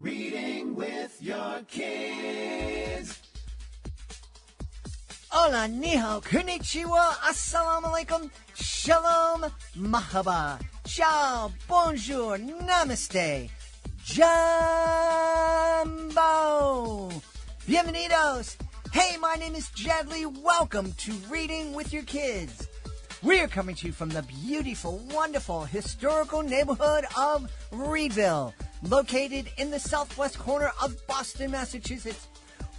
Reading with your kids. Hola, ni hao, konnichiwa, assalamu alaikum, shalom, mahaba, ciao, bonjour, namaste, jumbo, bienvenidos. Hey, my name is Jed Lee. Welcome to Reading with Your Kids. We are coming to you from the beautiful, wonderful, historical neighborhood of Reedville, located in the southwest corner of Boston, Massachusetts.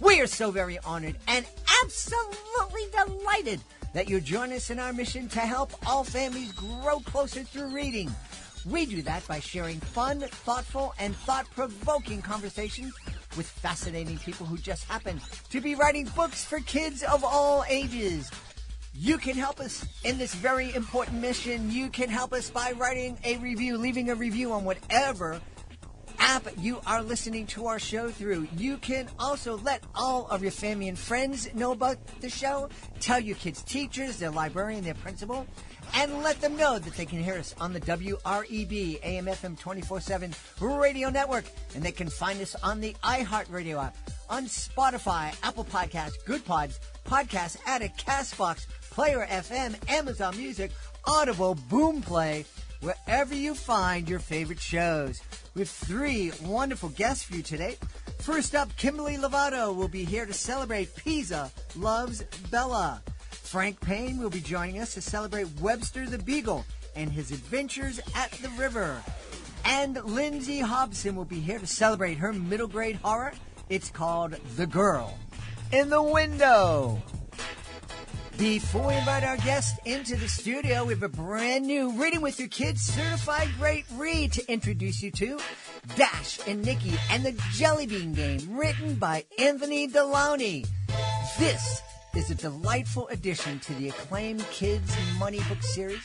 We are so very honored and absolutely delighted that you join us in our mission to help all families grow closer through reading. We do that by sharing fun, thoughtful, and thought-provoking conversations with fascinating people who just happen to be writing books for kids of all ages. You can help us in this very important mission. You can help us by writing a review, leaving a review on whatever app you are listening to our show through. You can also let all of your family and friends know about the show. Tell your kids' teachers, their librarian, their principal, and let them know that they can hear us on the WREB AM/FM 24/7 radio network. And they can find us on the iHeartRadio app, on Spotify, Apple Podcasts, Good Pods, Podcast Addict, CastBox, Player FM, Amazon Music, Audible, Boomplay, wherever you find your favorite shows. We have three wonderful guests for you today. First up, Kimberly Lovato will be here to celebrate Pisa Loves Bella. Frank Payne will be joining us to celebrate Webster the Beagle and his adventures at the river. And Lindsay Hobson will be here to celebrate her middle grade horror. It's called The Girl in the Window. Before we invite our guests into the studio, we have a brand new Reading with Your Kids Certified Great Read to introduce you to. Dash and Nikki and the Jelly Bean Game, written by Anthony Deloney. This is a delightful addition to the acclaimed Kids Money Book series,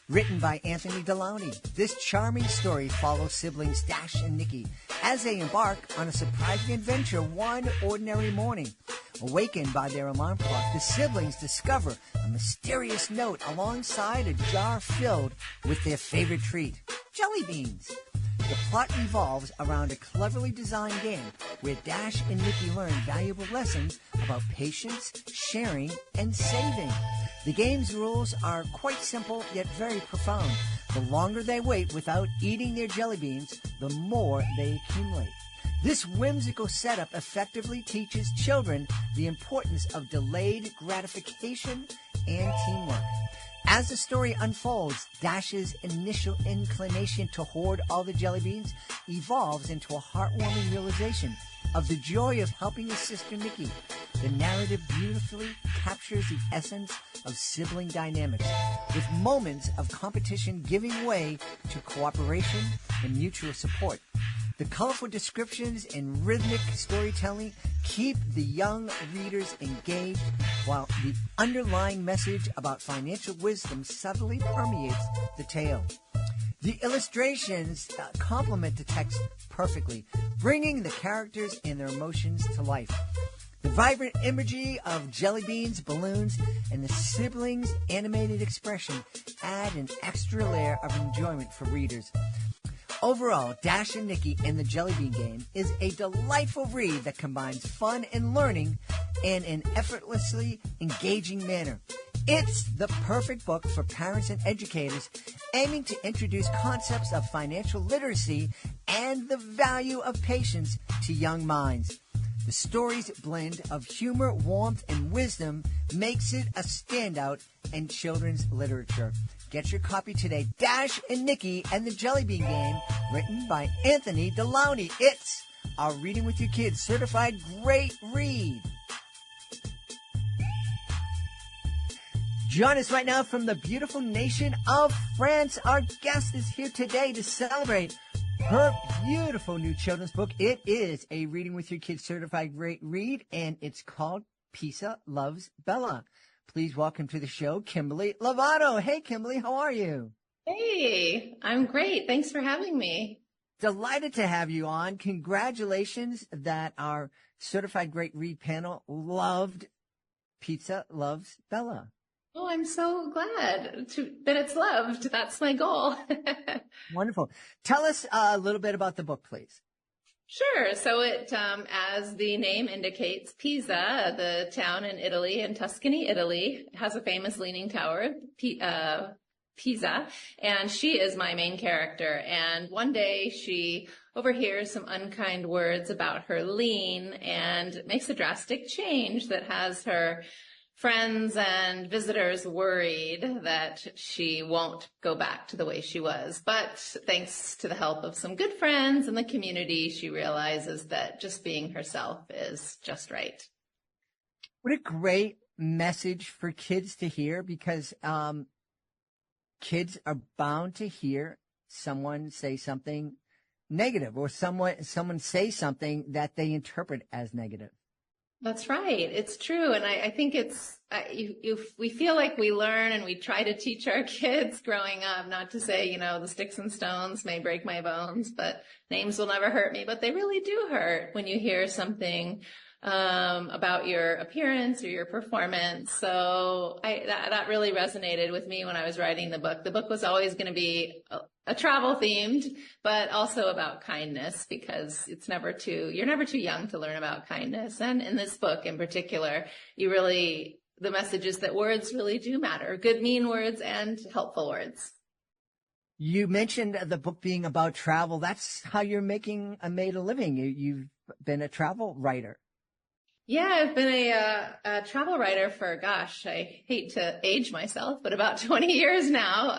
written by Anthony Deloney. This charming story follows siblings Dash and Nikki as they embark on a surprising adventure one ordinary morning. Awakened by their alarm clock, the siblings discover a mysterious note alongside a jar filled with their favorite treat, jelly beans. The plot revolves around a cleverly designed game where Dash and Nikki learn valuable lessons about patience, sharing, and saving. The game's rules are quite simple yet very profound. The longer they wait without eating their jelly beans, the more they accumulate. This whimsical setup effectively teaches children the importance of delayed gratification and teamwork. As the story unfolds, Dash's initial inclination to hoard all the jelly beans evolves into a heartwarming realization of the joy of helping his sister Nikki. The narrative beautifully captures the essence of sibling dynamics, with moments of competition giving way to cooperation and mutual support. The colorful descriptions and rhythmic storytelling keep the young readers engaged, while the underlying message about financial wisdom subtly permeates the tale. The illustrations complement the text perfectly, bringing the characters and their emotions to life. The vibrant imagery of jelly beans, balloons, and the siblings' animated expression add an extra layer of enjoyment for readers. Overall, Dash and Nikki and the Jelly Bean Game is a delightful read that combines fun and learning in an effortlessly engaging manner. It's the perfect book for parents and educators aiming to introduce concepts of financial literacy and the value of patience to young minds. The story's blend of humor, warmth, and wisdom makes it a standout in children's literature. Get your copy today. Dash and Nikki and the Jelly Bean Game, written by Anthony Deloney. It's our Reading with Your Kids Certified Great Read. Join us right now from the beautiful nation of France. Our guest is here today to celebrate her beautiful new children's book. It is a Reading with Your Kids Certified Great Read, and it's called Pisa Loves Bella. Please welcome to the show, Kimberly Lovato. Hey, Kimberly, how are you? Hey, I'm great. Thanks for having me. Delighted to have you on. Congratulations that our Certified Great Read panel loved Pisa Loves Bella. Oh, I'm so glad that it's loved. That's my goal. Wonderful. Tell us a little bit about the book, please. Sure. So as the name indicates, Pisa, the town in Italy, in Tuscany, Italy, has a famous leaning tower, Pisa, and she is my main character. And one day she overhears some unkind words about her lean and makes a drastic change that has her friends and visitors worried that she won't go back to the way she was. But thanks to the help of some good friends in the community, she realizes that just being herself is just right. What a great message for kids to hear, because kids are bound to hear someone say something negative, or someone say something that they interpret as negative. That's right. It's true. And I think we feel like we learn and we try to teach our kids growing up not to say, the sticks and stones may break my bones, but names will never hurt me. But they really do hurt when you hear something about your appearance or your performance. So that really resonated with me when I was writing the book. The book was always going to be a travel themed, but also about kindness, because you're never too young to learn about kindness. And in this book in particular, the message is that words really do matter, good, mean words and helpful words. You mentioned the book being about travel. That's how you're made a living. You've been a travel writer. Yeah, I've been a travel writer for, I hate to age myself, but about 20 years now.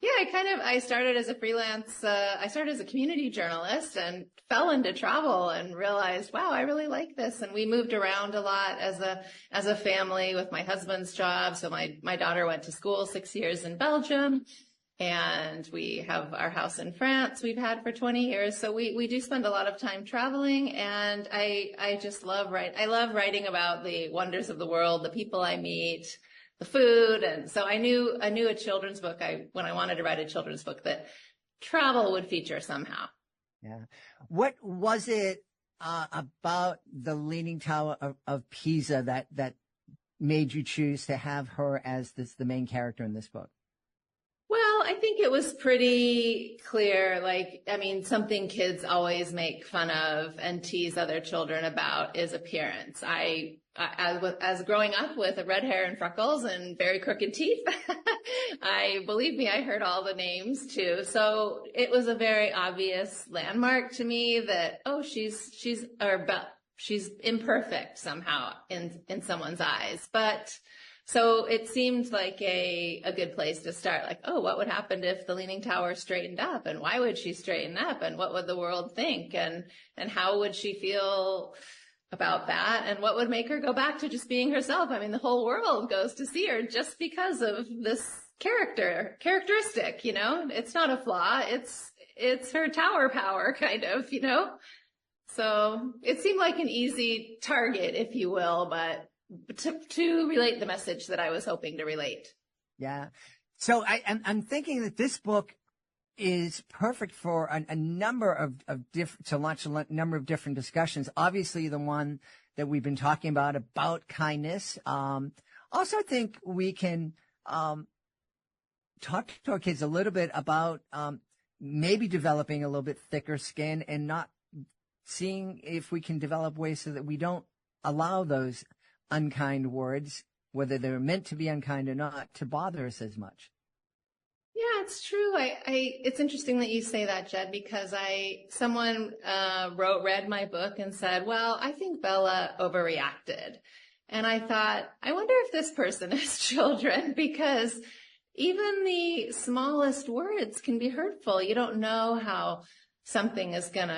I started as a freelance, I started as a community journalist and fell into travel and realized, wow, I really like this. And we moved around a lot as a family with my husband's job. So my daughter went to school 6 years in Belgium. And we have our house in France we've had for 20 years. So we do spend a lot of time traveling, and I just love I love writing about the wonders of the world, the people I meet, the food. And so I knew a children's book, when I wanted to write a children's book, that travel would feature somehow. Yeah. What was it about the Leaning Tower of Pisa that made you choose to have her as the main character in this book? Well, I think it was pretty clear, something kids always make fun of and tease other children about is appearance. As growing up with red hair and freckles and very crooked teeth, believe me, I heard all the names too. So it was a very obvious landmark to me that, she's imperfect somehow in someone's eyes. But so it seemed like a good place to start. What would happen if the Leaning Tower straightened up, and why would she straighten up, and what would the world think, and how would she feel about that, and what would make her go back to just being herself? I mean, the whole world goes to see her just because of this characteristic, it's not a flaw. It's her tower power kind of, so it seemed like an easy target, if you will, but to relate the message that I was hoping to relate. Yeah. So I'm thinking that this book is perfect for a number of to launch a number of different discussions. Obviously, the one that we've been talking about kindness. Also, I think we can talk to our kids a little bit about maybe developing a little bit thicker skin, and not seeing if we can develop ways so that we don't allow those unkind words, whether they're meant to be unkind or not, to bother us as much. Yeah, it's true. It's interesting that you say that, Jed, because someone read my book and said, well, I think Bella overreacted. And I thought, I wonder if this person has children, because even the smallest words can be hurtful. You don't know how something is going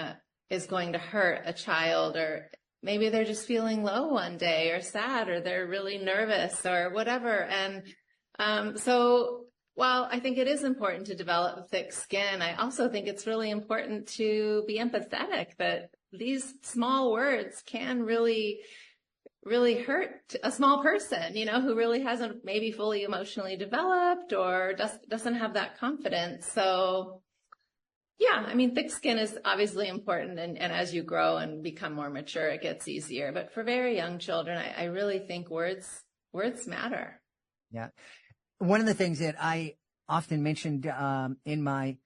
to hurt a child, or maybe they're just feeling low one day, or sad, or they're really nervous, or whatever. And so while I think it is important to develop thick skin, I also think it's really important to be empathetic, that these small words can really, really hurt a small person, who really hasn't maybe fully emotionally developed, or doesn't have that confidence. So yeah, I mean, thick skin is obviously important, and as you grow and become more mature, it gets easier. But for very young children, I really think words matter. Yeah. One of the things that I often mentioned in my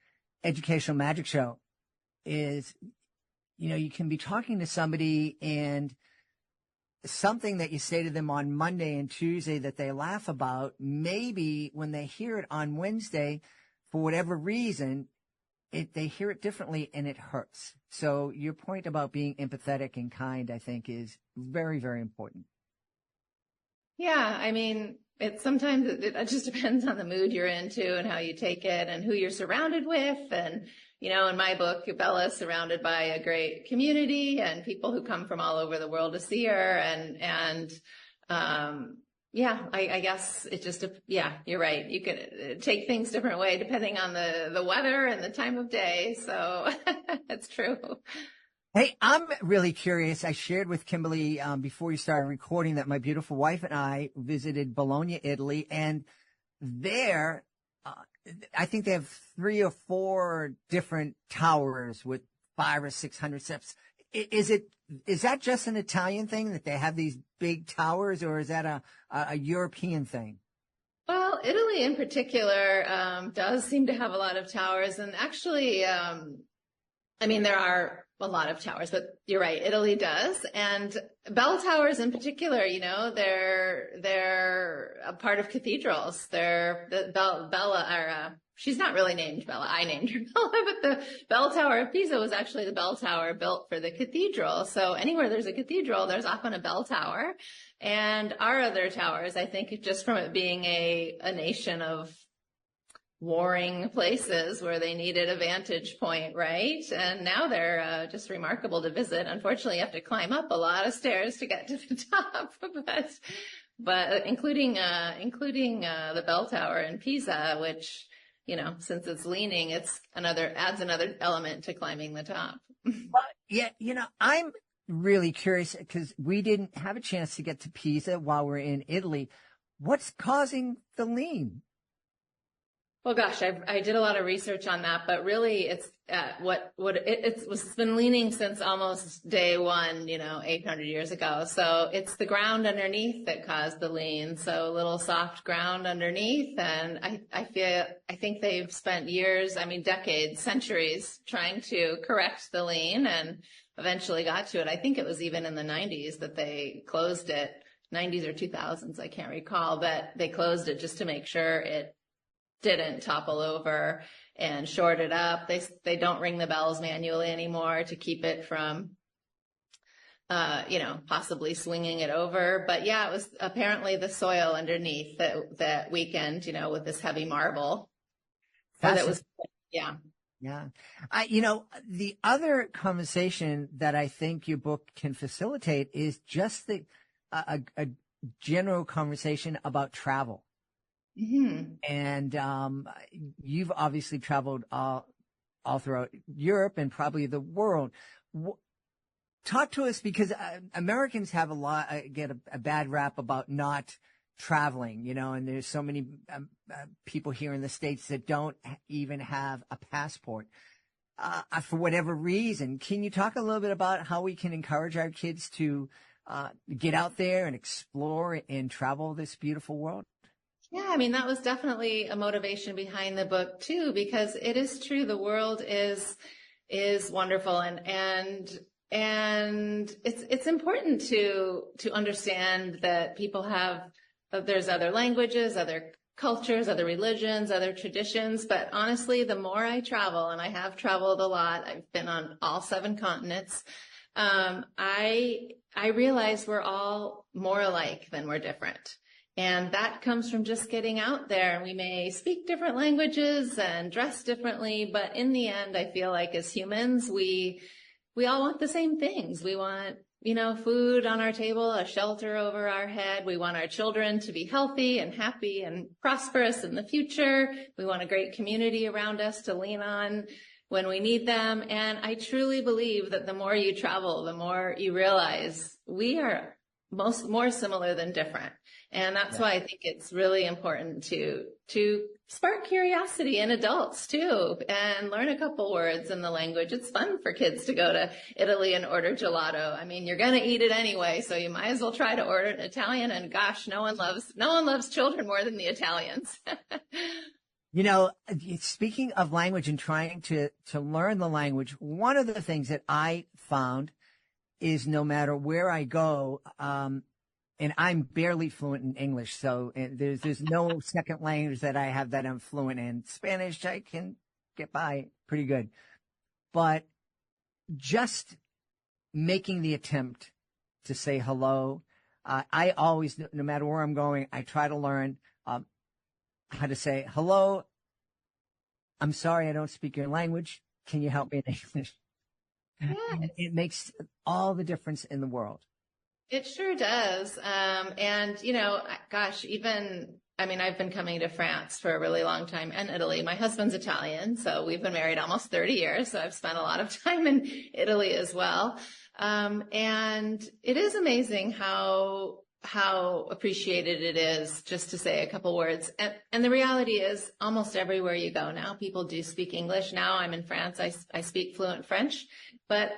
educational magic show is you can be talking to somebody and something that you say to them on Monday and Tuesday that they laugh about, maybe when they hear it on Wednesday, for whatever reason, they hear it differently and it hurts. So your point about being empathetic and kind, I think, is very, very important. Yeah, I mean, sometimes it just depends on the mood you're into and how you take it and who you're surrounded with. And, in my book, Bella is surrounded by a great community and people who come from all over the world to see her. I guess it just, you're right. You can take things different way depending on the weather and the time of day. So it's true. Hey, I'm really curious. I shared with Kimberly before we started recording that my beautiful wife and I visited Bologna, Italy, and there, I think they have 3 or 4 different towers with 500 or 600 steps. Is that just an Italian thing that they have these big towers, or is that a European thing? Well, Italy in particular does seem to have a lot of towers, and actually, there are a lot of towers, but you're right, Italy does. And bell towers in particular, they're a part of cathedrals. She's not really named Bella. I named her Bella, but the bell tower of Pisa was actually the bell tower built for the cathedral. So anywhere there's a cathedral, there's often a bell tower. And our other towers, I think just from it being a nation of warring places where they needed a vantage point, right? And now they're just remarkable to visit. Unfortunately, you have to climb up a lot of stairs to get to the top, but including the bell tower in Pisa, which, since it's leaning, adds another element to climbing the top. Yeah, I'm really curious because we didn't have a chance to get to Pisa while we're in Italy. What's causing the lean? Well, gosh, I did a lot of research on that, but really it's it's been leaning since almost day one, 800 years ago. So it's the ground underneath that caused the lean. So a little soft ground underneath. And I think they've spent years, decades, centuries trying to correct the lean and eventually got to it. I think it was even in the 90s that they closed it, 90s or 2000s, I can't recall, but they closed it just to make sure it didn't topple over and short it up. They don't ring the bells manually anymore to keep it from, possibly swinging it over. But yeah, it was apparently the soil underneath that weakened, with this heavy marble. That was, yeah. Yeah. The other conversation that I think your book can facilitate is just a general conversation about travel. Mm-hmm. And you've obviously traveled all throughout Europe and probably the world. Talk to us, because Americans have get a bad rap about not traveling, and there's so many people here in the States that don't even have a passport for whatever reason. Can you talk a little bit about how we can encourage our kids to get out there and explore and travel this beautiful world? Yeah, that was definitely a motivation behind the book too, because it is true. The world is wonderful, and it's important to understand that there's other languages, other cultures, other religions, other traditions. But honestly, the more I travel, and I have traveled a lot, I've been on all 7 continents, I realize we're all more alike than we're different. And that comes from just getting out there. And we may speak different languages and dress differently, but in the end, I feel like as humans, we all want the same things. We want, food on our table, a shelter over our head. We want our children to be healthy and happy and prosperous in the future. We want a great community around us to lean on when we need them. And I truly believe that the more you travel, the more you realize we are more similar than different. And that's why I think it's really important to spark curiosity in adults too, and learn a couple words in the language. It's fun for kids to go to Italy and order gelato. You're going to eat it anyway, so you might as well try to order it in Italian. And gosh, no one loves children more than the Italians. Speaking of language and trying to learn the language, one of the things that I found is no matter where I go, and I'm barely fluent in English, so there's no second language that I have that I'm fluent in. Spanish, I can get by pretty good. But just making the attempt to say hello, I always, no matter where I'm going, I try to learn how to say hello. I'm sorry I don't speak your language. Can you help me in English? Yes. It makes all the difference in the world. It sure does. And, gosh, I've been coming to France for a really long time, and Italy. My husband's Italian, so we've been married almost 30 years. So I've spent a lot of time in Italy as well. And it is amazing how appreciated it is just to say a couple words. And the reality is almost everywhere you go now, people do speak English. Now I'm in France. I speak fluent French, but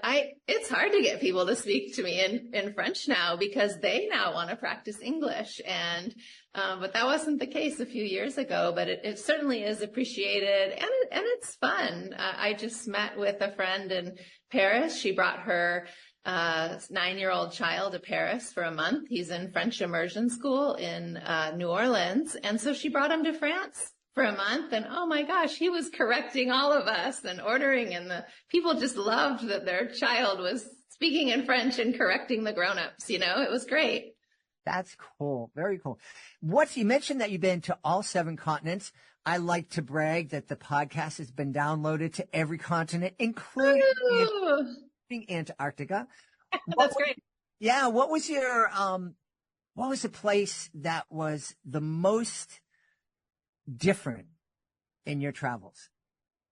it's hard to get people to speak to me in French now because they now want to practice English. And, but that wasn't the case a few years ago, but it certainly is appreciated and it's fun. I just met with a friend in Paris. She brought her 9-year-old child to Paris for a month. He's in French immersion school in New Orleans. And so she brought him to France for a month. And oh my gosh, he was correcting all of us and ordering. And the people just loved that their child was speaking in French and correcting the grown-ups. It was great. That's cool. Very cool. You mentioned that you've been to all 7 continents. I like to brag that the podcast has been downloaded to every continent, including Antarctica. That's great. Yeah. What was the place that was the most different in your travels?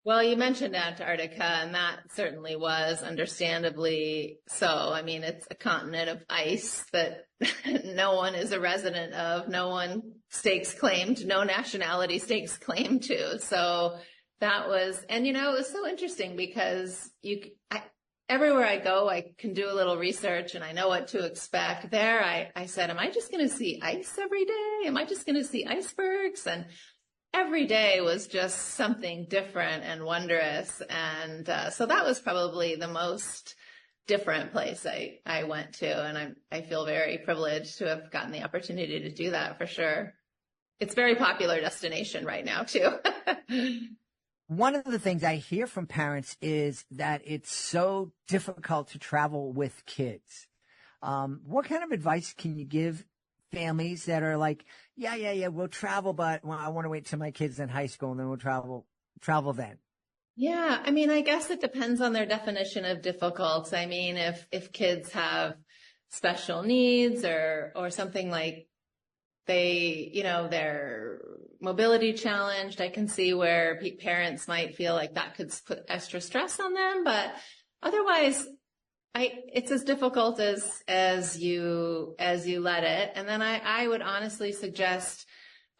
Well, you mentioned Antarctica, and that certainly was understandably so. I mean, it's a continent of ice that no one is a resident of, no one stakes claim to, no nationality stakes claim to. So that was, and it was so interesting because everywhere I go, I can do a little research and I know what to expect. There, I said, am I just going to see ice every day? Am I just going to see icebergs? And every day was just something different and wondrous. And so that was probably the most different place I went to. And I feel very privileged to have gotten the opportunity to do that for sure. It's a very popular destination right now, too. One of the things I hear from parents is that it's so difficult to travel with kids. What kind of advice can you give families that are like, yeah, we'll travel, but I want to wait till my kid's in high school and then we'll travel then? Yeah, I guess it depends on their definition of difficult. If kids have special needs or something like they're mobility challenged, I can see where parents might feel like that could put extra stress on them. But otherwise, it's as difficult as you let it. And then I would honestly suggest,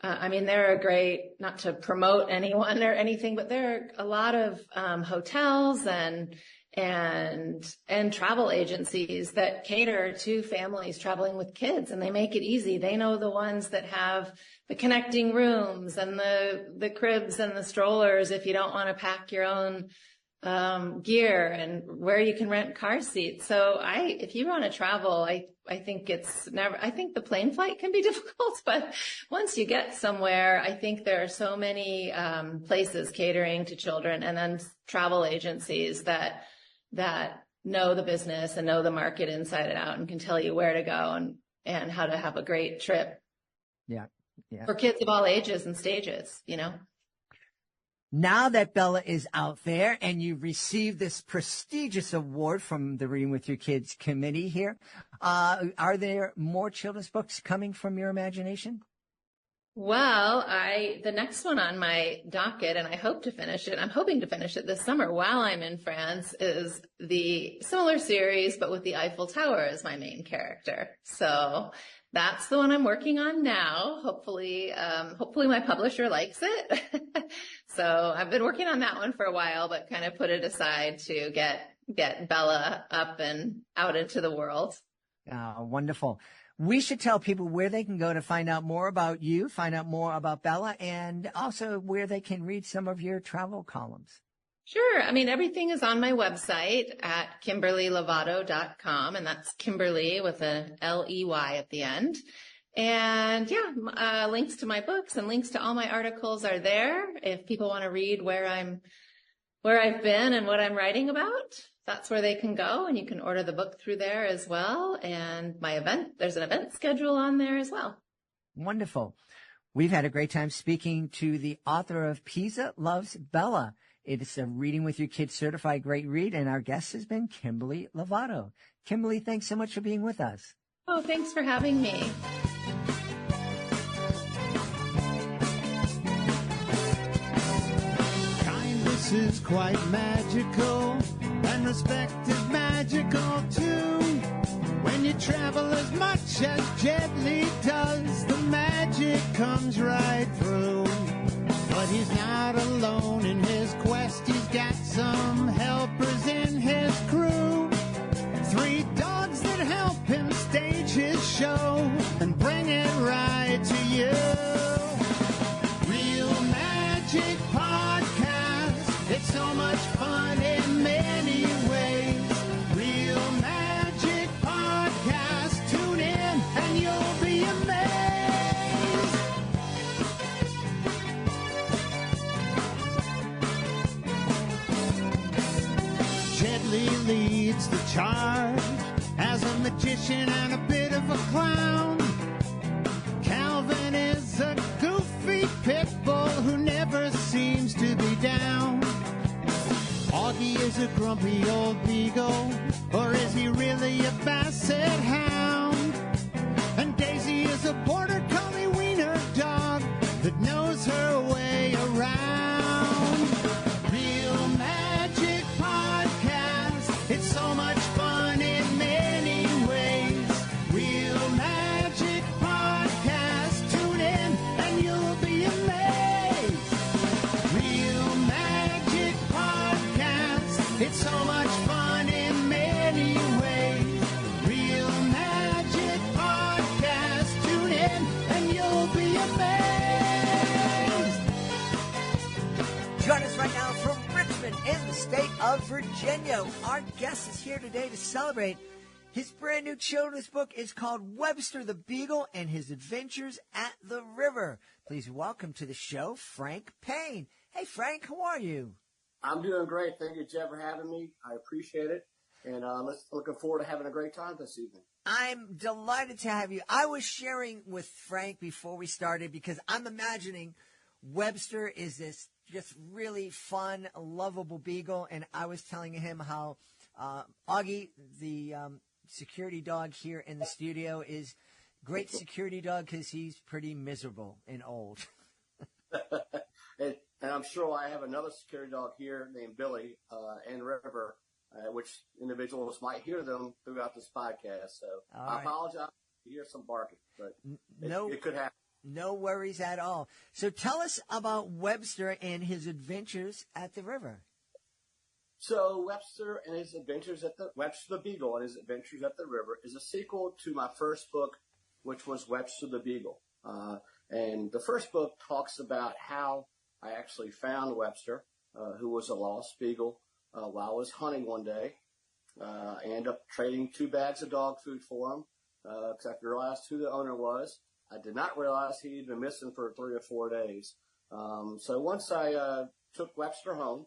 there are great, not to promote anyone or anything, but there are a lot of hotels and travel agencies that cater to families traveling with kids, and they make it easy. They know the ones that have the connecting rooms and the cribs and the strollers if you don't want to pack your own gear, and where you can rent car seats. So if you want to travel, I think the plane flight can be difficult, but once you get somewhere, I think there are so many places catering to children, and then travel agencies that know the business and know the market inside and out and can tell you where to go and how to have a great trip. Yeah. For kids of all ages and stages, Now that Bella is out there and you've received this prestigious award from the Reading with Your Kids committee here, are there more children's books coming from your imagination? Well, the next one on my docket, and I'm hoping to finish it this summer while I'm in France, is the similar series, but with the Eiffel Tower as my main character. So that's the one I'm working on now. Hopefully my publisher likes it. So I've been working on that one for a while, but kind of put it aside to get Bella up and out into the world. Wonderful. We should tell people where they can go to find out more about you, find out more about Bella, and also where they can read some of your travel columns. Sure. I mean, everything is on my website at KimberlyLovato.com, and that's Kimberly with a L-E-Y at the end. And yeah, links to my books and links to all my articles are there. If people want to read where I've been and what I'm writing about, that's where they can go, and you can order the book through there as well. And there's an event schedule on there as well. Wonderful. We've had a great time speaking to the author of Pisa Loves Bella. It's a Reading with Your Kids certified great read, and our guest has been Kimberly Lovato. Kimberly, thanks so much for being with us. Oh, thanks for having me. Kindness is quite magical, and respect is magical too. When you travel as much as Jed does, the magic comes right through. But he's not alone in his quest, he's got some helpers in his crew. 3 dogs that help him stage his show and bring it right to you. Real Magic Podcast, it's so much fun in many ways. Real Magic Podcast, tune in and you'll be amazed. Lee leads the charge as a magician and a bit of a clown. Calvin is a goofy pit bull who never seems to be down. Augie is a grumpy old beagle, or is he really a basset hound? And Daisy is a border collie wiener dog that knows her way around. Real Magic Podcast, it's so much fun in many ways. Real Magic Podcast, tune in and you'll be amazed. Real Magic Podcast, it's so much fun in many ways. Real Magic Podcast, tune in and you'll be amazed. Join us right now from Richmond in the state of Virginia. Our guest is here today to celebrate his brand new children's book. Is called Webster the Beagle and His Adventures at the River. Please welcome to the show, Frank Payne. Hey, Frank, how are you? I'm doing great. Thank you, Jed, for having me. I appreciate it. And looking forward to having a great time this evening. I'm delighted to have you. I was sharing with Frank before we started because I'm imagining Webster is this just really fun, lovable beagle. And I was telling him how Augie, the security dog here in the studio, is great security dog because he's pretty miserable and old. And I'm sure I have another security dog here named Billy and River, which individuals might hear them throughout this podcast. So I apologize if you hear some barking, but it could happen. No worries at all. So tell us about Webster and his adventures at the river. So Webster and his adventures Webster the Beagle and his adventures at the river is a sequel to my first book, which was Webster the Beagle. And the first book talks about how I actually found Webster, who was a lost beagle, while I was hunting one day. I ended up trading 2 bags of dog food for him, because I realized who the owner was. I did not realize he'd been missing for 3 or 4 days. So once I took Webster home,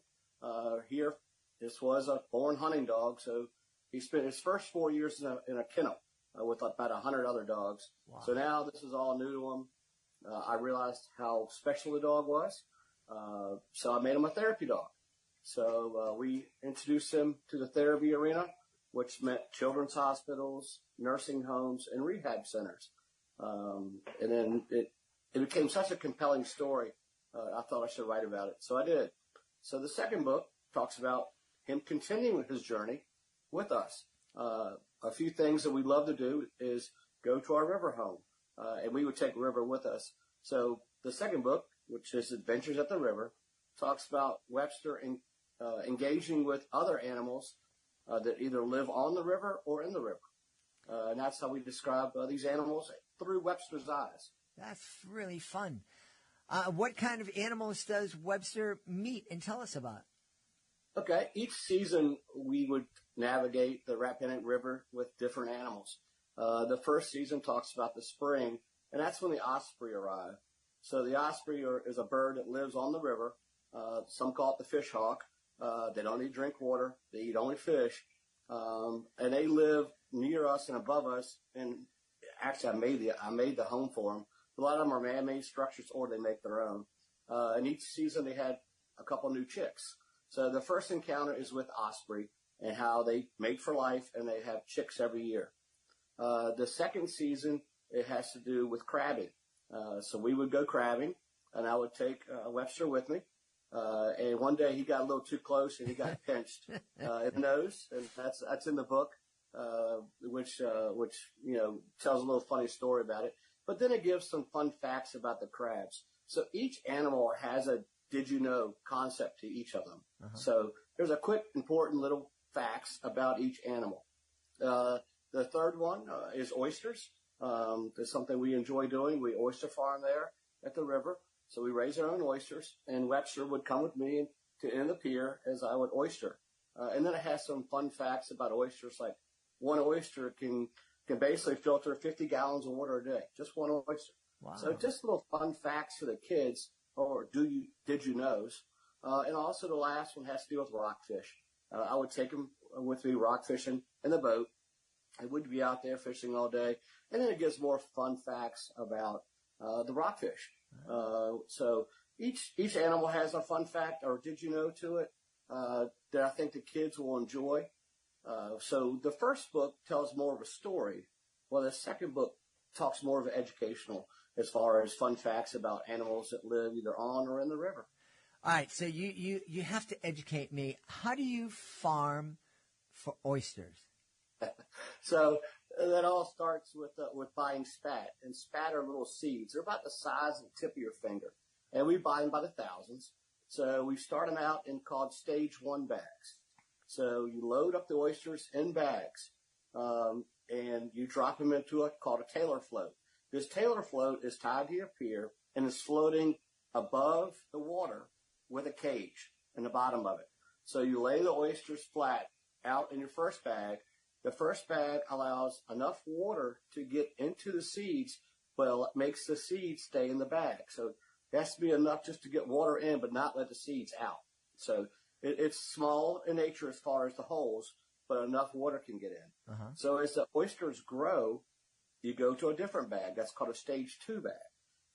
here, this was a born hunting dog, so he spent his first 4 years in a kennel with about 100 other dogs. Wow. So now this is all new to him. I realized how special the dog was, so I made him a therapy dog. So we introduced him to the therapy arena, which meant children's hospitals, nursing homes, and rehab centers. And then it became such a compelling story, I thought I should write about it. So I did. So the second book talks about him continuing his journey with us. A few things that we love to do is go to our river home, and we would take River with us. So the second book, which is Adventures at the River, talks about Webster engaging with other animals that either live on the river or in the river. And that's how we describe these animals through Webster's eyes. That's really fun. What kind of animals does Webster meet and tell us about? Okay. Each season, we would navigate the Rappahannock River with different animals. The first season talks about the spring, and that's when the osprey arrive. So the osprey is a bird that lives on the river. Some call it the fish hawk. They don't need drink water. They eat only fish. And they live near us and above us. And actually, I made the home for them. A lot of them are man-made structures, or they make their own. And each season, they had a couple new chicks. So the first encounter is with osprey and how they mate for life, and they have chicks every year. The second season, it has to do with crabbing. So we would go crabbing, and I would take Webster with me. And one day he got a little too close, and he got pinched in the nose, and that's in the book, which tells a little funny story about it. But then it gives some fun facts about the crabs. So each animal has a did you know concept to each of them. Uh-huh. So there's a quick, important little facts about each animal. The third one is oysters. That's something we enjoy doing. We oyster farm there at the river. So we raise our own oysters, and Webster would come with me in the pier as I would oyster. And then it has some fun facts about oysters, like one oyster can basically filter 50 gallons of water a day, just one oyster. Wow. So just little fun facts for the kids, or did you knows. And also the last one has to do with rockfish. I would take them with me rock fishing in the boat. I would be out there fishing all day. And then it gives more fun facts about the rockfish. So each animal has a fun fact or did you know to it that I think the kids will enjoy. So the first book tells more of a story, while the second book talks more of an educational as far as fun facts about animals that live either on or in the river. All right, so you have to educate me. How do you farm for oysters? So that all starts with buying spat, and spat are little seeds. They're about the size of the tip of your finger, and we buy them by the thousands. So we start them out in called stage 1 bags. So you load up the oysters in bags, and you drop them into called a tailor float. This tailor float is tied to your pier and is floating above the water with a cage in the bottom of it. So you lay the oysters flat out in your first bag. The first bag allows enough water to get into the seeds, but it makes the seeds stay in the bag. So it has to be enough just to get water in, but not let the seeds out. So it's small in nature as far as the holes, but enough water can get in. Uh-huh. So as the oysters grow, you go to a different bag. That's called a stage 2 bag.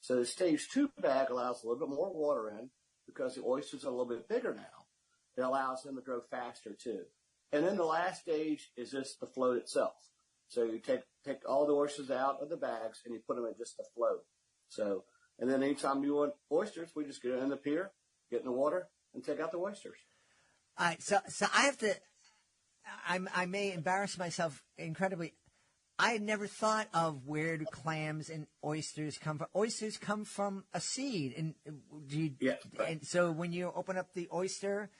So the stage 2 bag allows a little bit more water in because the oysters are a little bit bigger now. It allows them to grow faster too. And then the last stage is just the float itself. So you take all the oysters out of the bags and you put them in just the float. So, and then anytime you want oysters, we just get in the pier, get in the water, and take out the oysters. All right, so I have to, I may embarrass myself incredibly. I had never thought of where do clams and oysters come from. Oysters come from a seed, and and so when you open up the oyster,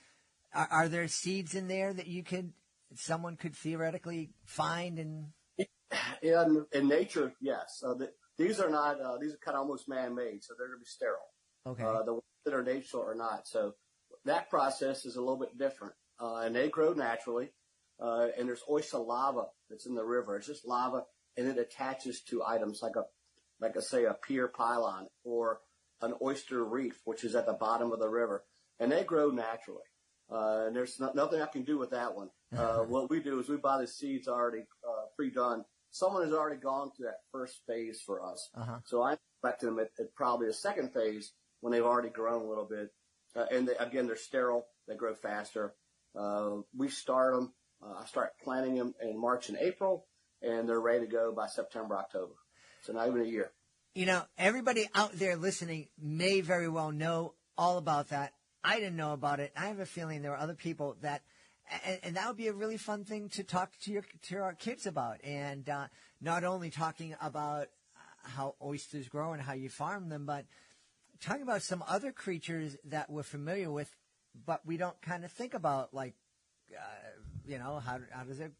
are there seeds in there that someone could theoretically find and? In nature, yes. These are not. These are kind of almost man-made, so they're going to be sterile. Okay. The ones that are natural are not. So that process is a little bit different, and they grow naturally. And there's oyster lava that's in the river. It's just lava, and it attaches to items like a pier pylon or an oyster reef, which is at the bottom of the river, and they grow naturally. And there's nothing I can do with that one. What we do is we buy the seeds already pre-done. Someone has already gone through that first phase for us. Uh-huh. So I'm expecting them at probably a second phase when they've already grown a little bit. And they're sterile. They grow faster. We start them. I start planting them in March and April, and they're ready to go by September, October. So not even a year. You know, everybody out there listening may very well know all about that. I didn't know about it. I have a feeling there are other people that, and that would be a really fun thing to talk to our kids about. And not only talking about how oysters grow and how you farm them, but talking about some other creatures that we're familiar with, but we don't kind of think about, like, how does the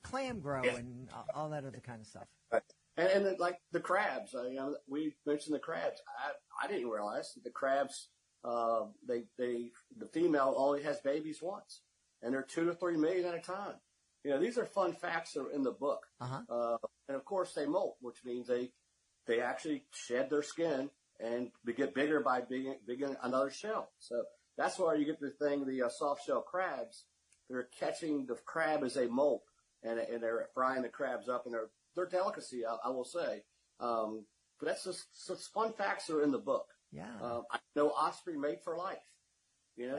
clam grow and all that other kind of stuff. Right. And like the crabs, we mentioned the crabs. I didn't realize that the crabs the female only has babies once, and they're 2 to 3 million at a time. These are fun facts that are in the book. And of course they molt, which means they actually shed their skin and they get bigger by being another shell. So that's why you get the thing, the soft shell crabs. They're catching the crab as they molt, and they're frying the crabs up, and they're delicacy, I will say. But that's just fun facts that are in the book. Yeah. I know osprey mate for life.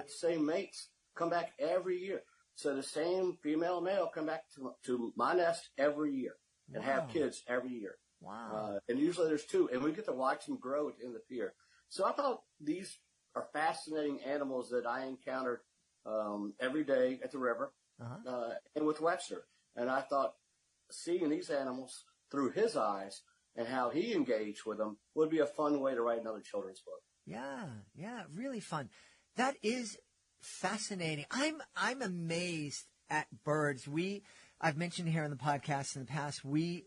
Same mates come back every year. So the same female and male come back to my nest every year and have kids every year. Wow. And usually there's 2, and we get to watch them grow in the pier. So I thought these are fascinating animals that I encountered every day at the river and with Webster. And I thought seeing these animals through his eyes and how he engaged with them would be a fun way to write another children's book. Yeah, really fun. That is fascinating. I'm amazed at birds. I've mentioned here on the podcast in the past, we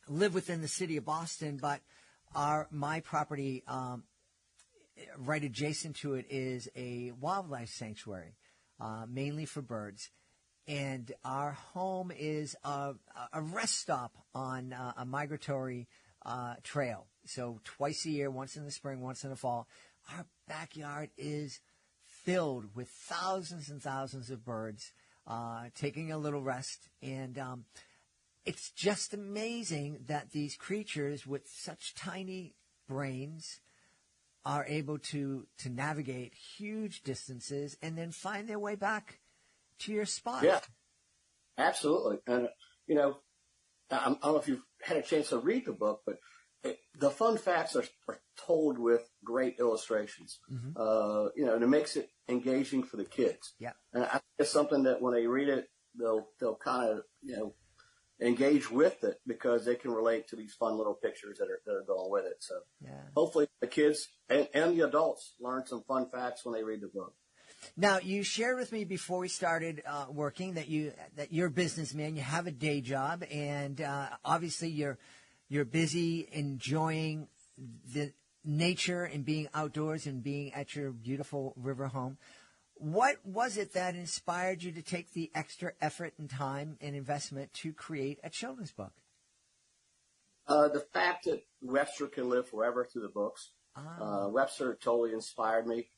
live within the city of Boston, but my property right adjacent to it is a wildlife sanctuary, mainly for birds. And our home is a rest stop on a migratory trail. So twice a year, once in the spring, once in the fall, our backyard is filled with thousands and thousands of birds taking a little rest. And it's just amazing that these creatures with such tiny brains are able to navigate huge distances and then find their way back to your spot. Yeah, absolutely. And, I don't know if you've had a chance to read the book, but the fun facts are told with great illustrations. And it makes it engaging for the kids. Yeah. And I think it's something that when they read it, they'll kind of, engage with it because they can relate to these fun little pictures that are going with it. So hopefully the kids and the adults learn some fun facts when they read the book. Now, you shared with me before we started working that you're a businessman, you have a day job, and obviously you're busy enjoying the nature and being outdoors and being at your beautiful river home. What was it that inspired you to take the extra effort and time and investment to create a children's book? The fact that Webster can live forever through the books. Webster totally inspired me.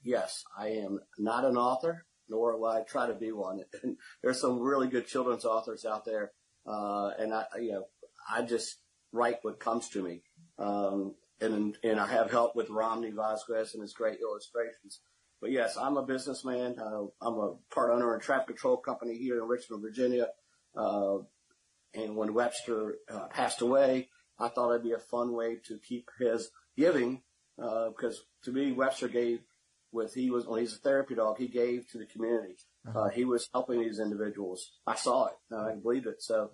Yes, I am not an author, nor will I try to be one. And there's some really good children's authors out there. And I just write what comes to me. And I have help with Romney Vasquez and his great illustrations. But yes, I'm a businessman. I'm a part owner in a traffic control company here in Richmond, Virginia. And when Webster passed away, I thought it'd be a fun way to keep his giving, because to me, Webster gave when he's a therapy dog, he gave to the community. He was helping these individuals. I saw it. I believed it. So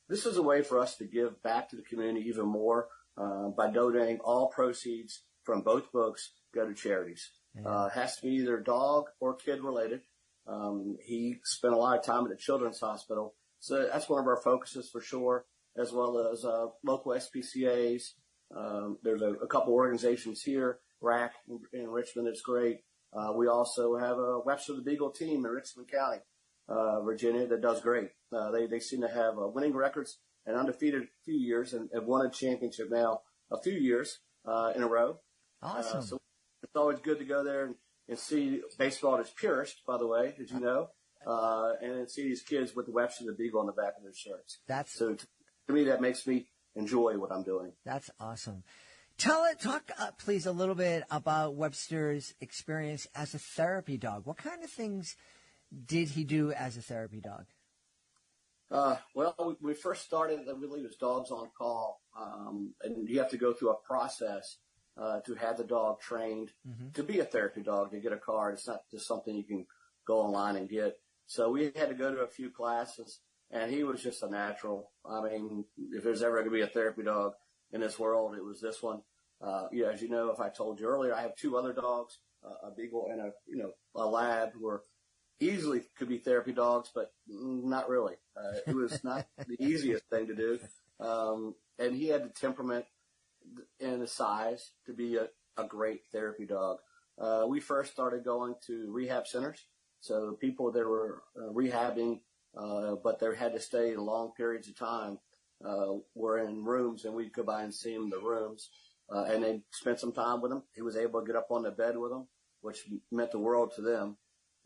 this is a way for us to give back to the community even more by donating all proceeds from both books go to charities. It has to be either dog or kid related. He spent a lot of time at the Children's Hospital. So that's one of our focuses for sure, as well as local SPCAs. There's a couple organizations here, RAC in Richmond, that's great. We also have a Webster the Beagle team in Richmond County, Virginia, that does great. They seem to have winning records and undefeated a few years and have won a championship now a few years in a row. Awesome. So it's always good to go there and see baseball at its purest, by the way, did you know? And then see these kids with the Webster the Beagle on the back of their shirts. So to me, that makes me enjoy what I'm doing. That's awesome. Talk, please, a little bit about Webster's experience as a therapy dog. What kind of things did he do as a therapy dog? Well, we first started, I believe it was Dogs on Call, and you have to go through a process to have the dog trained to be a therapy dog, to get a card. It's not just something you can go online and get. So we had to go to a few classes, and he was just a natural. I mean, if there's ever going to be a therapy dog in this world, it was this one. As you know, if I told you earlier, I have two other dogs, a beagle and a lab, who are easily could be therapy dogs, but not really. It was not the easiest thing to do. And he had the temperament and the size to be a a great therapy dog. We first started going to rehab centers. So people that were rehabbing, but they had to stay long periods of time, were in rooms, and we'd go by and see them in the rooms, and then spend some time with them. He was able to get up on the bed with them, which meant the world to them.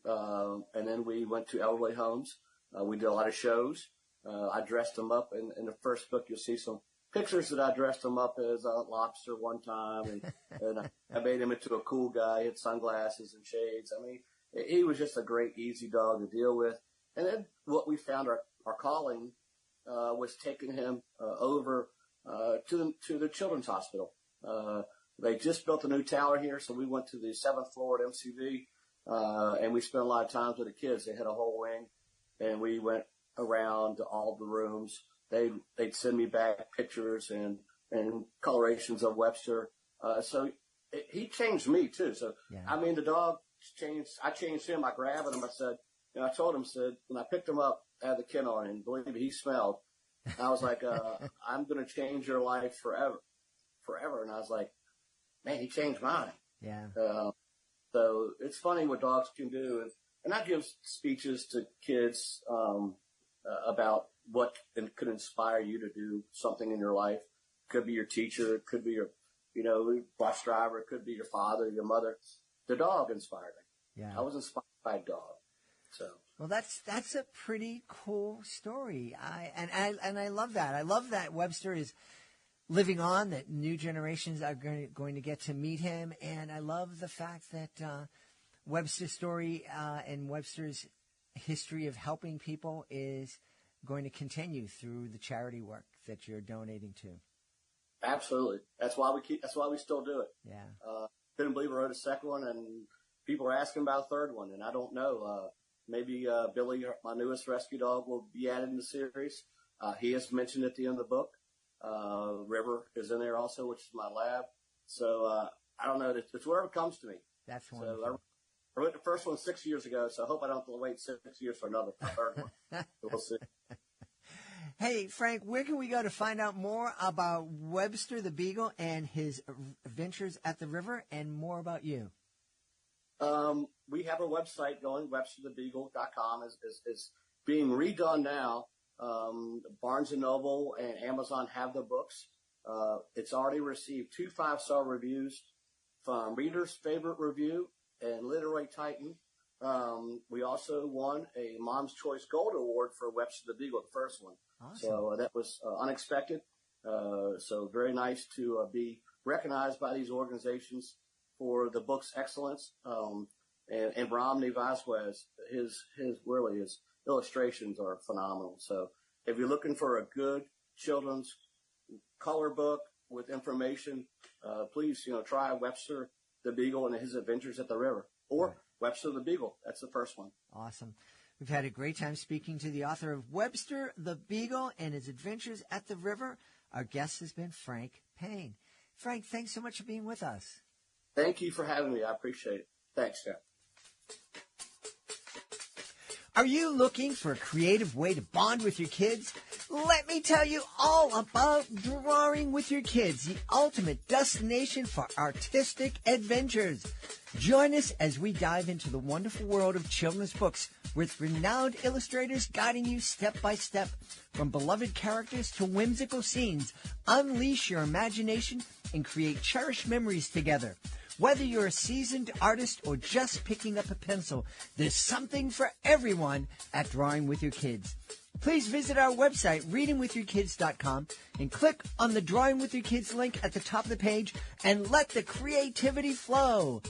And then we went to elderly homes. We did a lot of shows. I dressed them up. In the first book, you'll see some pictures that I dressed him up as a lobster one time, and I made him into a cool guy. He had sunglasses and shades. I mean, he was just a great, easy dog to deal with. And then what we found our calling was taking him over to the children's hospital. They just built a new tower here, so we went to the 7th floor at MCV, and we spent a lot of time with the kids. They had a whole wing, and we went around to all the rooms. They'd send me back pictures and colorations of Webster. So he changed me too. So, yeah. I mean, the dog changed. I changed him. I grabbed him. I said, I told him, when I picked him up, I had the kennel on, and believe me, he smelled. I was like, I'm going to change your life forever. And I was like, man, he changed mine. Yeah. So it's funny what dogs can do. And I give speeches to kids, about what could inspire you to do something in your life. It could be your teacher. It could be your, bus driver. It could be your father, your mother. The dog inspired me. Yeah. I was inspired by a dog. So. Well, that's a pretty cool story. I love that. I love that Webster is living on, that new generations are going to get to meet him. And I love the fact that Webster's story and Webster's history of helping people is going to continue through the charity work that you're donating to. Absolutely. That's why we still do it. Yeah. Couldn't believe I wrote a second one, and people are asking about a third one, and I don't know. Maybe Billy, my newest rescue dog, will be added in the series. He has mentioned at the end of the book. River is in there also, which is my lab. So I don't know. It's wherever it comes to me. That's wonderful. So I wrote the first one 6 years ago, so I hope I don't have to wait 6 years for another third one. So we'll see. Hey, Frank, where can we go to find out more about Webster the Beagle and his adventures at the river, and more about you? We have a website going, websterthebeagle.com is being redone now. Barnes & Noble and Amazon have the books. It's already received 2 5-star reviews from Reader's Favorite Review and Literary Titan. We also won a Mom's Choice Gold Award for Webster the Beagle, the first one. Awesome. So that was unexpected. So very nice to be recognized by these organizations for the book's excellence. And Romney Vasquez, his illustrations are phenomenal. So if you're looking for a good children's color book with information, please, try Webster the Beagle and his adventures at the river, or Webster the Beagle. That's the first one. Awesome. We've had a great time speaking to the author of Webster the Beagle and his adventures at the river. Our guest has been Frank Payne. Frank, thanks so much for being with us. Thank you for having me. I appreciate it. Thanks, Jeff. Are you looking for a creative way to bond with your kids? Let me tell you all about Drawing with Your Kids, the ultimate destination for artistic adventures. Join us as we dive into the wonderful world of children's books with renowned illustrators guiding you step by step. From beloved characters to whimsical scenes, unleash your imagination and create cherished memories together. Whether you're a seasoned artist or just picking up a pencil, there's something for everyone at Drawing with Your Kids. Please visit our website, readingwithyourkids.com, and click on the Drawing with Your Kids link at the top of the page and let the creativity flow.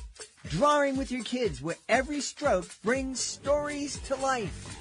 Drawing with Your Kids, where every stroke brings stories to life.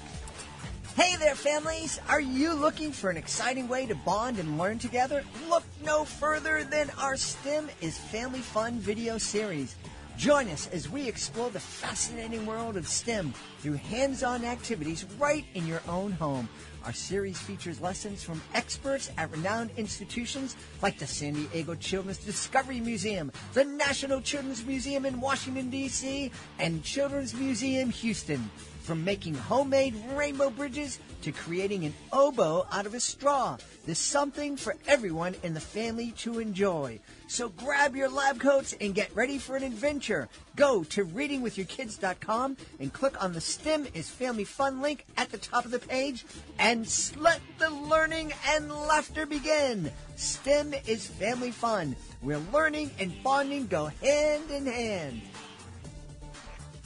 Hey there, families! Are you looking for an exciting way to bond and learn together? Look no further than our STEM is Family Fun video series. Join us as we explore the fascinating world of STEM through hands-on activities right in your own home. Our series features lessons from experts at renowned institutions like the San Diego Children's Discovery Museum, the National Children's Museum in Washington, D.C., and Children's Museum Houston. From making homemade rainbow bridges to creating an oboe out of a straw, there's something for everyone in the family to enjoy. So grab your lab coats and get ready for an adventure. Go to readingwithyourkids.com and click on the STEM is Family Fun link at the top of the page and let the learning and laughter begin. STEM is Family Fun, where learning and bonding go hand in hand.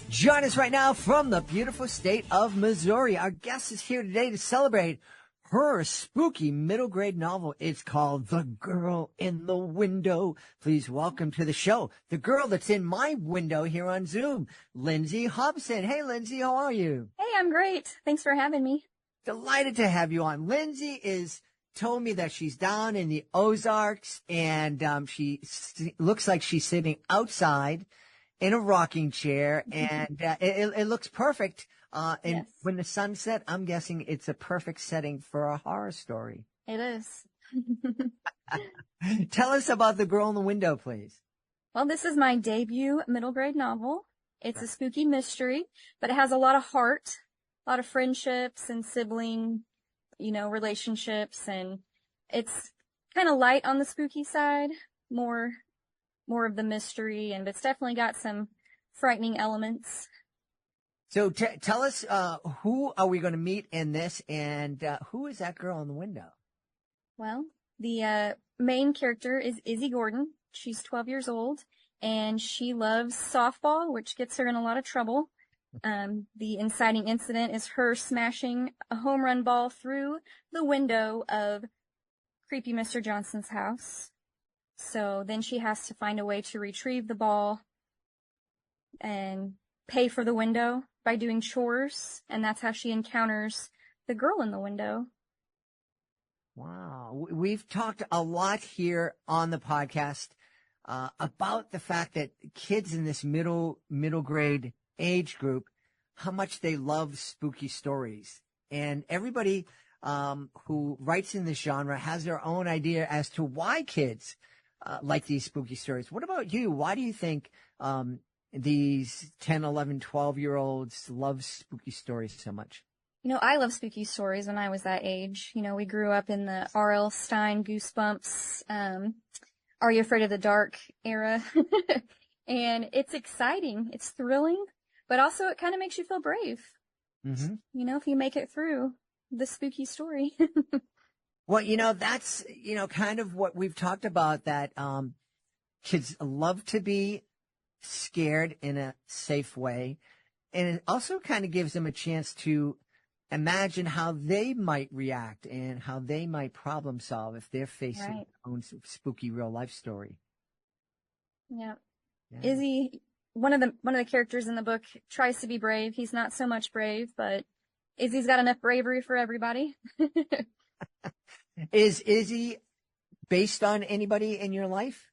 Join us right now from the beautiful state of Missouri. Our guest is here today to celebrate her spooky middle grade novel. It's called The Girl in the Window. Please welcome to the show the girl that's in my window here on Zoom, Lindsay Hobson. Hey, Lindsay, how are you? Hey, I'm great. Thanks for having me. Delighted to have you on. Lindsay told me that she's down in the Ozarks, and she looks like she's sitting outside in a rocking chair, and it looks perfect. And Yes. when the sun set, I'm guessing it's a perfect setting for a horror story. It is. Tell us about The Girl in the Window, please. Well, this is my debut middle grade novel. It's a spooky mystery, but it has a lot of heart, a lot of friendships and sibling, relationships, and it's kind of light on the spooky side, more of the mystery, and it's definitely got some frightening elements. So tell us, who are we going to meet in this, and who is that girl in the window? Well, the main character is Izzy Gordon. She's 12 years old, and she loves softball, which gets her in a lot of trouble. The inciting incident is her smashing a home run ball through the window of creepy Mr. Johnson's house. So then she has to find a way to retrieve the ball and pay for the window by doing chores, and that's how she encounters the girl in the window. Wow. We've talked a lot here on the podcast about the fact that kids in this middle grade age group, how much they love spooky stories. And everybody who writes in this genre has their own idea as to why kids like these spooky stories. What about you? Why do you think these 10, 11, 12-year-olds love spooky stories so much? I love spooky stories when I was that age. We grew up in the R.L. Stine, Goosebumps, Are You Afraid of the Dark era. And it's exciting. It's thrilling, but also it kind of makes you feel brave. Mm-hmm. If you make it through the spooky story. Well, that's, kind of what we've talked about, that kids love to be scared in a safe way. And it also kind of gives them a chance to imagine how they might react and how they might problem solve if they're facing Right. their own spooky real life story. Yeah. Yeah. Izzy, one of the characters in the book tries to be brave. He's not so much brave, but Izzy's got enough bravery for everybody. Is Izzy based on anybody in your life?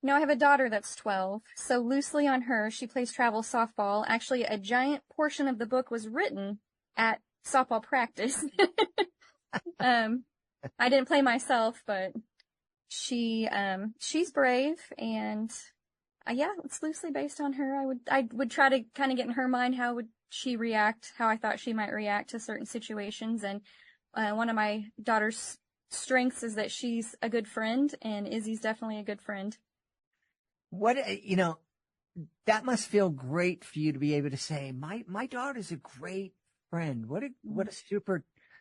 No, I have a daughter that's 12, so loosely on her. She plays travel softball. Actually, a giant portion of the book was written at softball practice. I didn't play myself, but she's brave, and yeah, it's loosely based on her. I would try to kind of get in her mind, how would she react, how I thought she might react to certain situations. And one of my daughter's strengths is that she's a good friend, and Izzy's definitely a good friend. What, that must feel great for you to be able to say, my daughter's a great friend. What a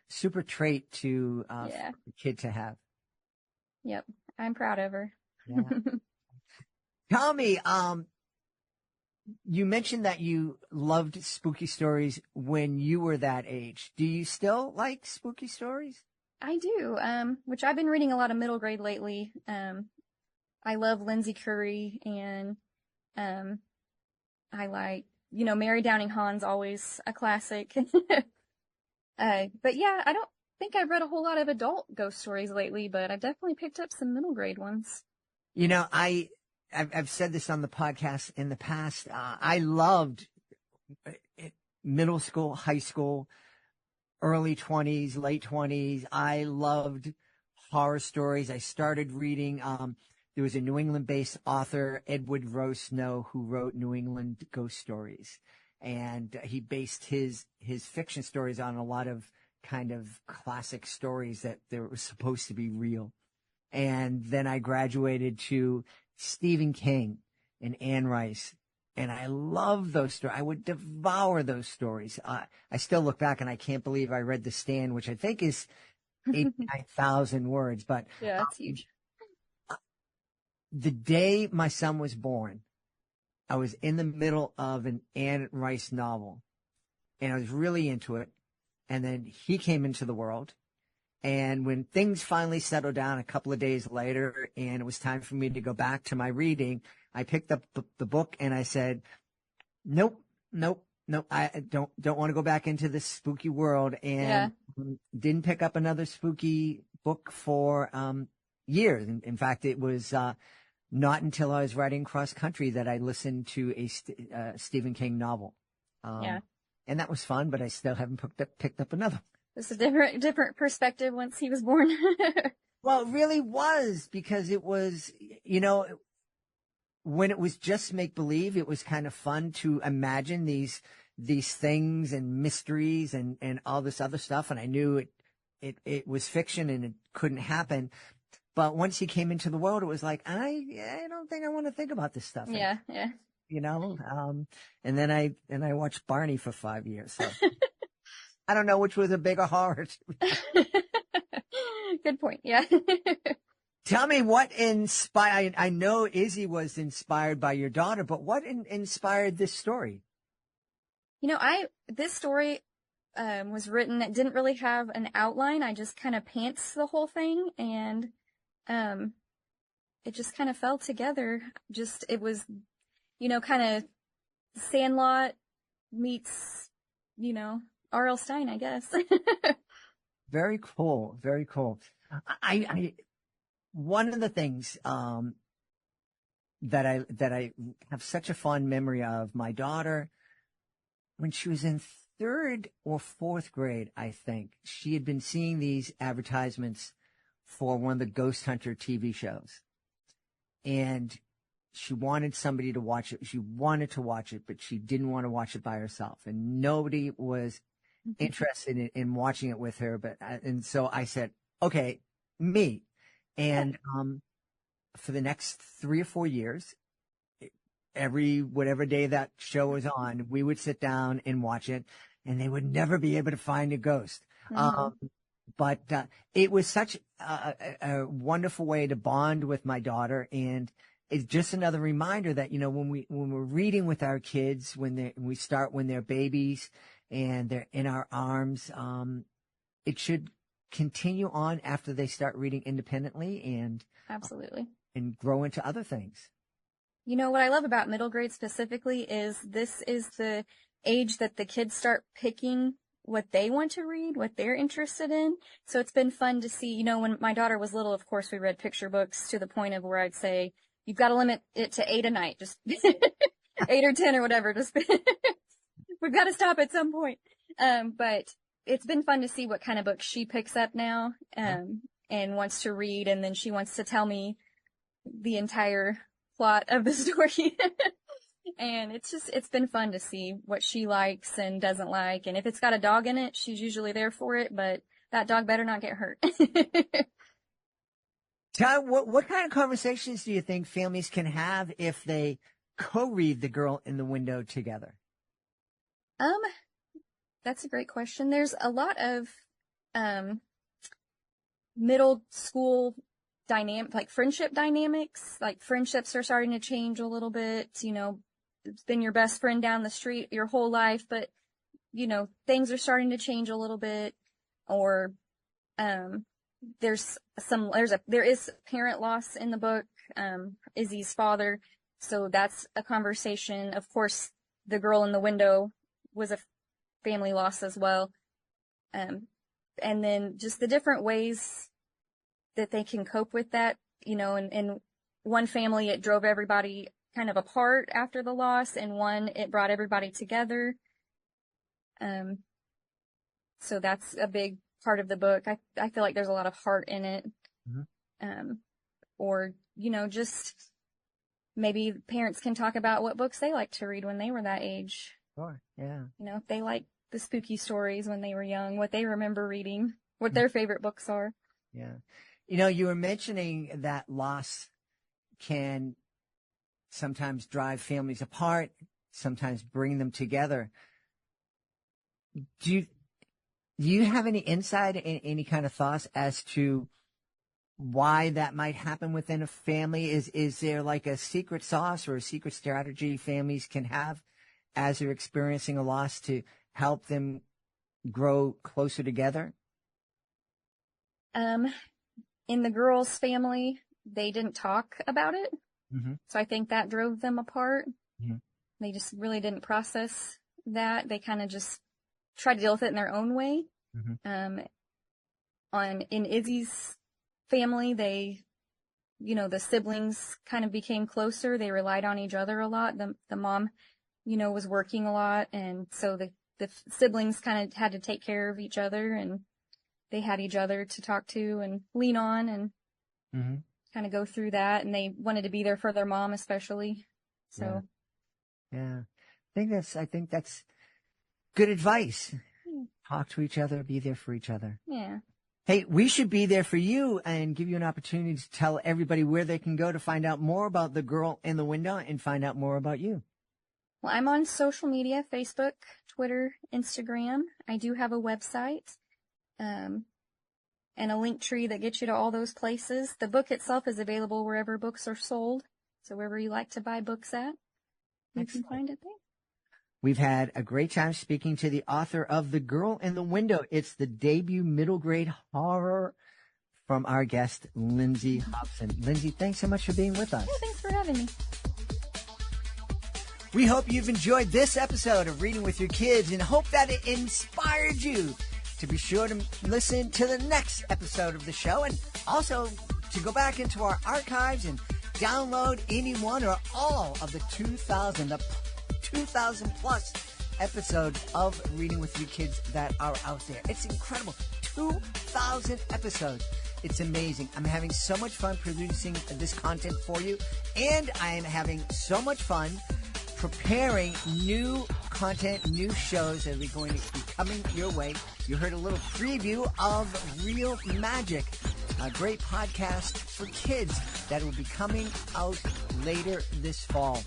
super trait to Yeah. for a kid to have. Yep. I'm proud of her. Yeah. Tell me, you mentioned that you loved spooky stories when you were that age. Do you still like spooky stories? I do, which I've been reading a lot of middle grade lately. I love Lindsay Curry, and I like, Mary Downing Hahn's always a classic. But yeah, I don't think I've read a whole lot of adult ghost stories lately, but I've definitely picked up some middle grade ones. I've said this on the podcast in the past. I loved middle school, high school, early 20s, late 20s. I loved horror stories. I started reading, there was a New England-based author, Edward Rowe Snow, who wrote New England ghost stories. And he based his fiction stories on a lot of kind of classic stories that they were supposed to be real. And then I graduated to Stephen King and Anne Rice. And I love those stories. I would devour those stories. I still look back and I can't believe I read The Stand, which I think is 89,000 words. But Yeah, that's huge. the day my son was born, I was in the middle of an Anne Rice novel, and I was really into it. And then he came into the world. And when things finally settled down a couple of days later and it was time for me to go back to my reading, I picked up the book and I said, nope, I don't want to go back into this spooky world. And didn't pick up another spooky book for years. In fact, it was not until I was riding cross country that I listened to a Stephen King novel. And that was fun, but I still haven't picked up another. It's a different perspective once he was born. Well, it really was, because it was, when it was just make believe, it was kind of fun to imagine these things and mysteries and all this other stuff. And I knew it was fiction and it couldn't happen. But once he came into the world, it was like, I don't think I want to think about this stuff. Yeah. And then I watched Barney for 5 years. So I don't know which was a bigger horror. Good point. Yeah. Tell me what inspired. I know Izzy was inspired by your daughter, but what inspired this story? This story was written. It didn't really have an outline. I just kind of pants the whole thing, and it just kind of fell together. It was, kind of Sandlot meets, R.L. Stine, I guess. Very cool. Very cool. I one of the things that I have such a fond memory of, my daughter, when she was in 3rd or 4th grade, I think, she had been seeing these advertisements for one of the Ghost Hunter TV shows. And she wanted somebody to watch it. She wanted to watch it, but she didn't want to watch it by herself. And nobody was interested in watching it with her. And so I said, okay, me. And for the next 3 or 4 years, whatever day that show was on, we would sit down and watch it, and they would never be able to find a ghost. But it was such a wonderful way to bond with my daughter, and it's just another reminder that, when we're reading with our kids, when they're babies and they're in our arms, it should continue on after they start reading independently and absolutely, and grow into other things. What I love about middle grade specifically is this is the age that the kids start picking what they want to read, what they're interested in. So it's been fun to see, when my daughter was little, of course, we read picture books to the point of where I'd say, you've got to limit it to 8 a night, just 8 or 10 or whatever. Just we've got to stop at some point. But it's been fun to see what kind of books she picks up now, and wants to read. And then she wants to tell me the entire plot of the story. And it's been fun to see what she likes and doesn't like. And if it's got a dog in it, she's usually there for it, but that dog better not get hurt. Todd, what kind of conversations do you think families can have if they co-read The Girl in the Window together? That's a great question. There's a lot of middle school like friendship dynamics. Like friendships are starting to change a little bit. It's been your best friend down the street your whole life, but things are starting to change a little bit. Or there is parent loss in the book, Izzy's father. So that's a conversation. Of course, The Girl in the Window was a family loss as well. And then just the different ways that they can cope with that. In one family, it drove everybody kind of apart after the loss, and one, it brought everybody together. So that's a big part of the book. I feel like there's a lot of heart in it. Mm-hmm. Or, just maybe parents can talk about what books they like to read when they were that age. Sure. Yeah. You know, if they like the spooky stories when they were young, what they remember reading, what their favorite books are. Yeah. You know, you were mentioning that loss can sometimes drive families apart, sometimes bring them together. Do you have any insight, any kind of thoughts as to why that might happen within a family? Is there like a secret sauce or a secret strategy families can have as they're experiencing a loss to help them grow closer together? In the girls' family, they didn't talk about it. Mm-hmm. So I think that drove them apart. Mm-hmm. They just really didn't process that. They kind of just tried to deal with it in their own way. Mm-hmm. In Izzy's family, they, you know, the siblings kind of became closer. They relied on each other a lot. The mom, you know, was working a lot. And so the siblings kind of had to take care of each other, and they had each other to talk to and lean on and Mm-hmm. kind of go through that. And they wanted to be there for their mom, especially. So. Yeah. I think that's good advice. Talk to each other, be there for each other. Yeah. Hey, we should be there for you and give you an opportunity to tell everybody where they can go to find out more about The Girl in the Window and find out more about you. Well, I'm on social media, Facebook, Twitter, Instagram. I do have a website, and a link tree that gets you to all those places. The book itself is available wherever books are sold. So wherever you like to buy books at, you can find it there. We've had a great time speaking to the author of The Girl in the Window. It's the debut middle grade horror from our guest, Lindsay Hobson. Lindsay, thanks so much for being with us. Yeah, thanks for having me. We hope you've enjoyed this episode of Reading with Your Kids and hope that it inspired you to be sure to listen to the next episode of the show, and also to go back into our archives and download any one or all of the 2,000 plus episodes of Reading with Your Kids that are out there. It's incredible. 2,000 episodes. It's amazing. I'm having so much fun producing this content for you, and I am having so much fun preparing new content, new shows that are going to be coming your way. You heard a little preview of Real Magic, a great podcast for kids that will be coming out later this fall.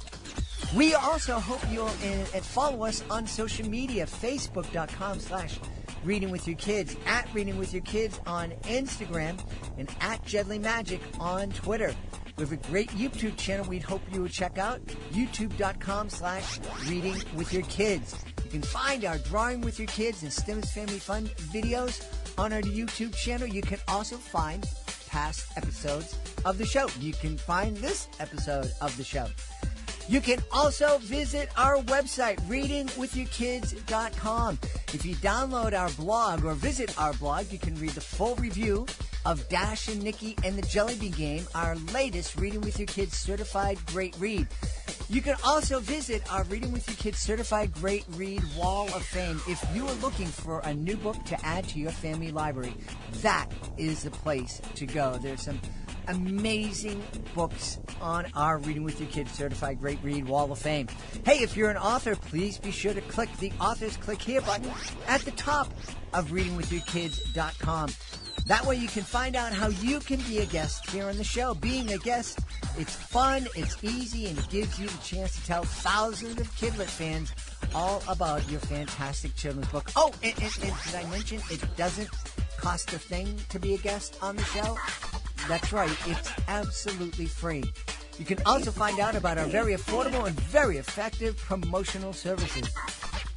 We also hope you'll follow us on social media, facebook.com/Reading with Your Kids, at Reading with Your Kids on Instagram, and at Jedley Magic on Twitter. We have a great YouTube channel we'd hope you would check out, youtube.com/Reading with Your Kids. You can find our Drawing with Your Kids and Stimmons Family Fun videos on our YouTube channel. You can also find past episodes of the show. You can find this episode of the show. You can also visit our website, readingwithyourkids.com. If you download our blog or visit our blog, you can read the full review of Dash and Nikki and the Jellybean Game, our latest Reading with Your Kids Certified Great Read. You can also visit our Reading with Your Kids Certified Great Read Wall of Fame. If you are looking for a new book to add to your family library, that is the place to go. There's some amazing books on our Reading with Your Kids Certified Great Read Wall of Fame. Hey, if you're an author, please be sure to click the Authors Click Here button at the top of readingwithyourkids.com. That way you can find out how you can be a guest here on the show. Being a guest, it's fun, it's easy, and it gives you the chance to tell thousands of Kidlit fans all about your fantastic children's book. Oh, and did I mention it doesn't cost a thing to be a guest on the show? That's right, it's absolutely free. You can also find out about our very affordable and very effective promotional services.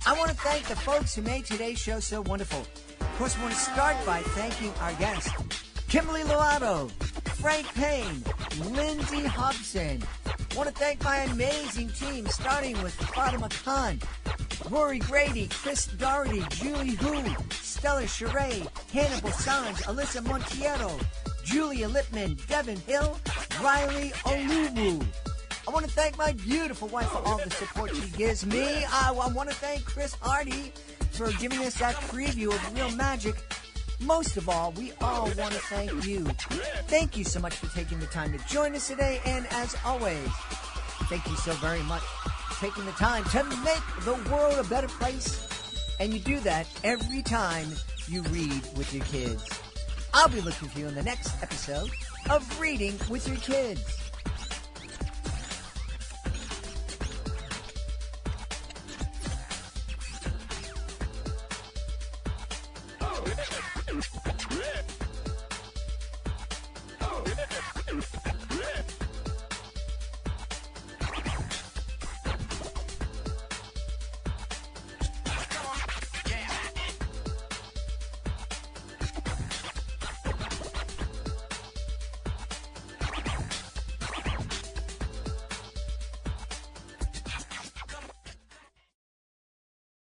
I want to thank the folks who made today's show so wonderful. Of course, I want to start by thanking our guests, Kimberly Lovato, Frank Payne, Lindsay Hobson. I want to thank my amazing team, starting with Fatima Khan, Rory Grady, Chris Doherty, Julie Hu, Stella Sheree, Hannibal Sanz, Alyssa Montiero, Julia Lippman, Devin Hill, Riley Oluwu. I want to thank my beautiful wife for all the support she gives me. I want to thank Chris Hardy for giving us that preview of Real Magic. Most of all, we all want to thank you. Thank you so much for taking the time to join us today, and as always, thank you so very much. taking the time to make the world a better place. And you do that every time you read with your kids. I'll be looking for you in the next episode of Reading with Your Kids.